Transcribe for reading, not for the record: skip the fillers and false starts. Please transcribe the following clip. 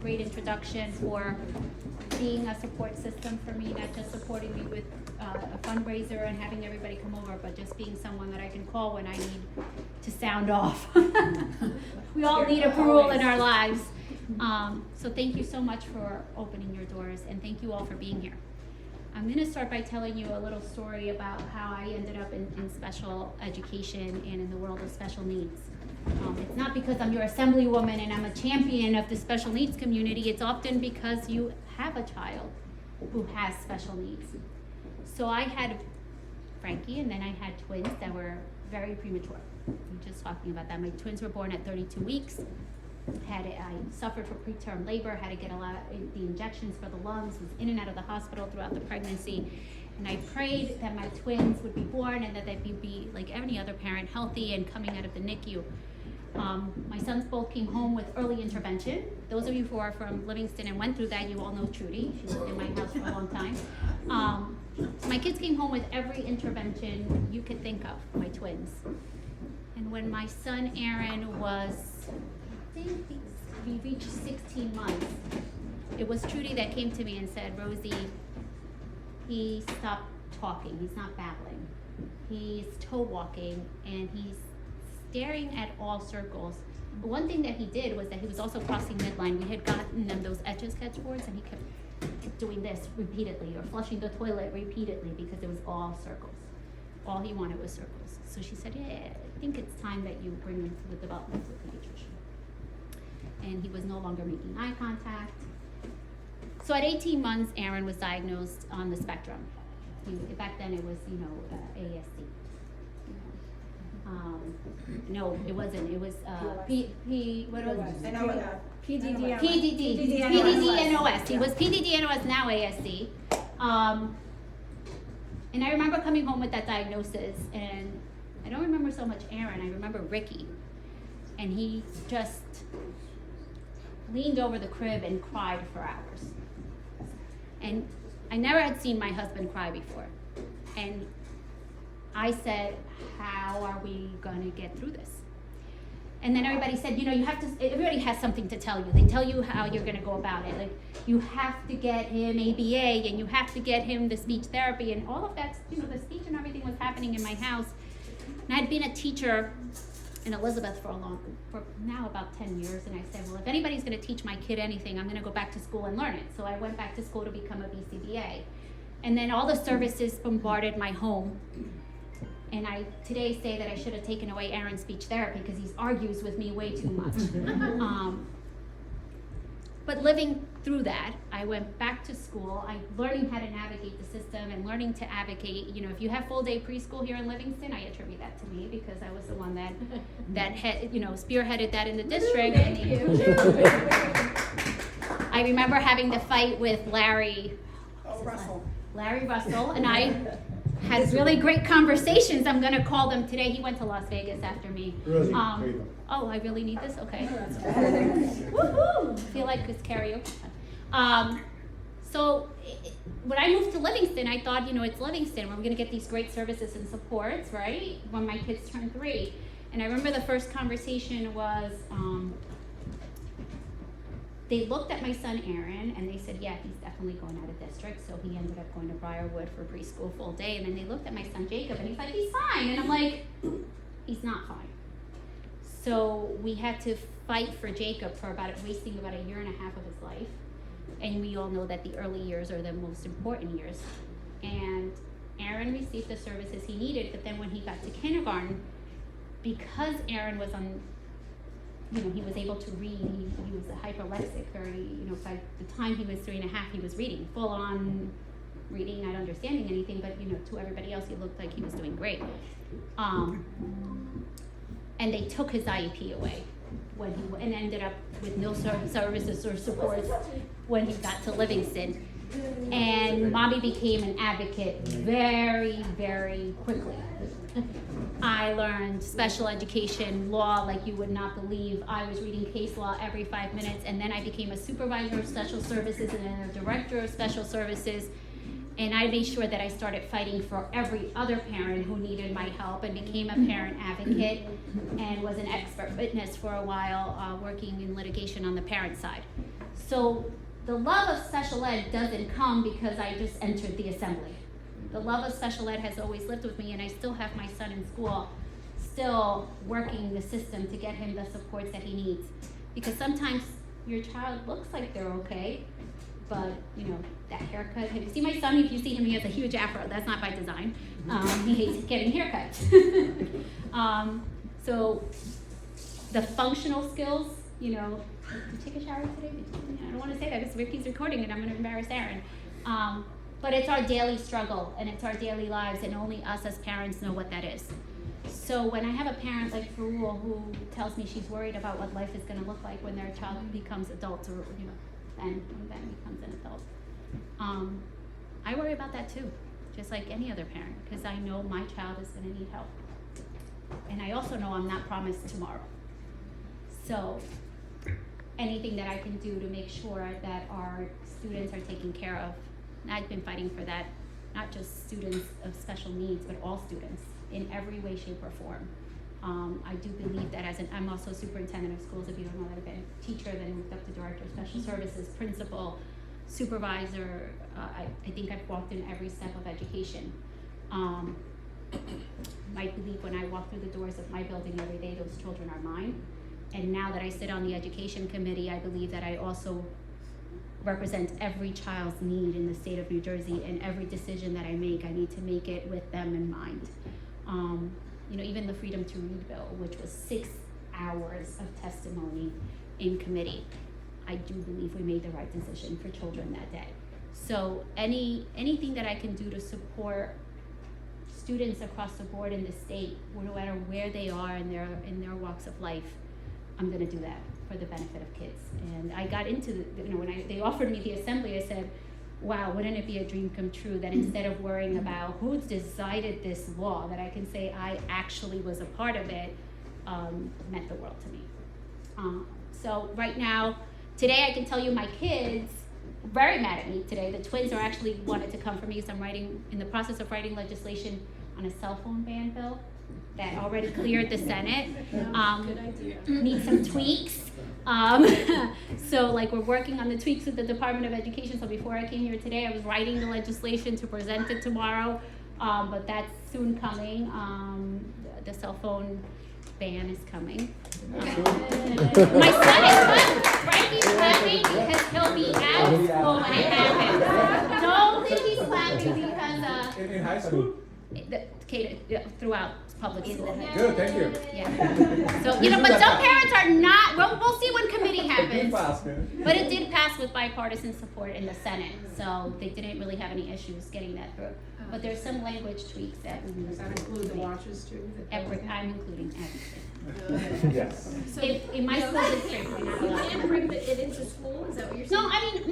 great introduction for being a support system for me, not just supporting me with a fundraiser and having everybody come over, but just being someone that I can call when I need to sound off. We all need a parole in our lives. So thank you so much for opening your doors, and thank you all for being here. I'm going to start by telling you a little story about how I ended up in special education and in the world of special needs. It's not because I'm your assemblywoman and I'm a champion of the special needs community. It's often because you have a child who has special needs. So I had Frankie, and then I had twins that were very premature. I'm just talking about that. My twins were born at 32 weeks. I suffered from preterm labor, had to get a lot of the injections for the lungs, was in and out of the hospital throughout the pregnancy. And I prayed that my twins would be born and that they'd be like any other parent, healthy and coming out of the NICU. My sons both came home with early intervention. Those of you who are from Livingston and went through that, you all know Trudy. She lived in my house for a long time. So my kids came home with every intervention you could think of, my twins. And when my son Aaron was, I think he reached 16 months, it was Trudy that came to me and said, Rosie, he stopped talking, he's not babbling. He's toe walking and he's staring at all circles. But one thing that he did was that he was also crossing midline. We had gotten them those Etch-a-Sketch boards and he kept doing this repeatedly or flushing the toilet repeatedly because it was all circles. All he wanted was circles. So she said, yeah, I think it's time that you bring him to the developmental pediatrician. And he was no longer making eye contact. So at 18 months, Aaron was diagnosed on the spectrum. Back then it was, ASD. No, it wasn't. It was what was it? PDD-NOS. He was PDD-NOS, now ASD. And I remember coming home with that diagnosis, and I don't remember so much Aaron. I remember Ricky, and he just leaned over the crib and cried for hours. And I never had seen my husband cry before. And I said, how are we going to get through this? And then everybody said, everybody has something to tell you. They tell you how you're going to go about it. Like, you have to get him ABA, and you have to get him the speech therapy, and all of that, the speech and everything was happening in my house. And I'd been a teacher in Elizabeth for now about 10 years, and I said, well, if anybody's going to teach my kid anything, I'm going to go back to school and learn it. So I went back to school to become a BCBA. And then all the services bombarded my home. And I today say that I should have taken away Aaron's speech therapy because he argues with me way too much. But living through that, I went back to school. Learning how to navigate the system and learning to advocate. If you have full day preschool here in Livingston, I attribute that to me because I was the one that had, spearheaded that in the district. Thank you. I remember having the fight with Larry Russell, and I had really great conversations. I'm going to call them today. He went to Las Vegas after me. Really? I really need this? Okay. Woohoo! I feel like it's karaoke. So when I moved to Livingston, I thought, it's Livingston. We're going to get these great services and supports, right? When my kids turned 3. And I remember the first conversation was, they looked at my son Aaron and they said, yeah, he's definitely going out of district. So he ended up going to Briarwood for preschool full day. And then they looked at my son Jacob and he's like, he's fine. And I'm like, he's not fine. So we had to fight for Jacob for wasting about a year and a half of his life. And we all know that the early years are the most important years. And Aaron received the services he needed, but then when he got to kindergarten, because Aaron was on, he was able to read, he was a hyperlexic, very, by the time he was 3.5, he was reading, full on reading, not understanding anything, but, to everybody else, he looked like he was doing great. And they took his IEP away and ended up with no services or supports when he got to Livingston. And Mommy became an advocate very, very quickly. I learned special education law like you would not believe. I was reading case law every 5 minutes, and then I became a supervisor of special services and then a director of special services. And I made sure that I started fighting for every other parent who needed my help and became a parent advocate and was an expert witness for a while, working in litigation on the parent side. So the love of special ed doesn't come because I just entered the assembly. The love of special ed has always lived with me, and I still have my son in school, still working the system to get him the supports that he needs. Because sometimes your child looks like they're okay, but you know, that haircut, have you seen my son? If you see him, he has a huge afro. That's not by design. He hates getting haircuts. So the functional skills, you know, did you take a shower today? I don't want to say that because Ricky's recording and I'm going to embarrass Aaron. But it's our daily struggle and it's our daily lives, and only us as parents know what that is. So when I have a parent like Farul who tells me she's worried about what life is going to look like when their child becomes adults, or you know, when Ben becomes an adult, I worry about that too, just like any other parent, because I know my child is going to need help, and I also know I'm not promised tomorrow. So anything that I can do to make sure that our students are taken care of, and I've been fighting for that, not just students of special needs, but all students in every way, shape, or form. I do believe that I'm also superintendent of schools. If you don't know that, I've been a teacher, then moved up to director of special services, principal, supervisor. I think I've walked in every step of education. My belief when I walk through the doors of my building every day, those children are mine. And now that I sit on the education committee, I believe that I also represent every child's need in the state of New Jersey, and every decision that I make, I need to make it with them in mind. You know, even the Freedom to Read bill, which was 6 hours of testimony in committee, I do believe we made the right decision for children that day. So anything that I can do to support students across the board in the state, no matter where they are in their walks of life, I'm going to do that for the benefit of kids. And I got into when they offered me the assembly, I said, wow, wouldn't it be a dream come true that instead of worrying about who decided this law, that I can say I actually was a part of it, meant the world to me. So right now, today I can tell you my kids are very mad at me today. The twins are actually wanted to come for me, so I'm in the process of writing legislation on a cell phone ban bill that already cleared the Senate. Good idea. Needs some tweaks. So like we're working on the tweaks with the Department of Education. So before I came here today, I was writing the legislation to present it tomorrow, but that's soon coming. The cell phone ban is coming. My son is clapping. Frankie's clapping because he'll be out of school when I have him. Don't think he's clapping because In high school? Throughout public school. Good, thank you. Yeah. So, but some parents are not, we'll see when committee happens. It But it did pass with bipartisan support in the Senate, so they didn't really have any issues getting that through. But there's some language tweaks that we need Does to that include the make. watches too? I'm including everything. Yes. In my school district, we're not You allowed. can't bring it into school, is that what you're saying? No, I mean,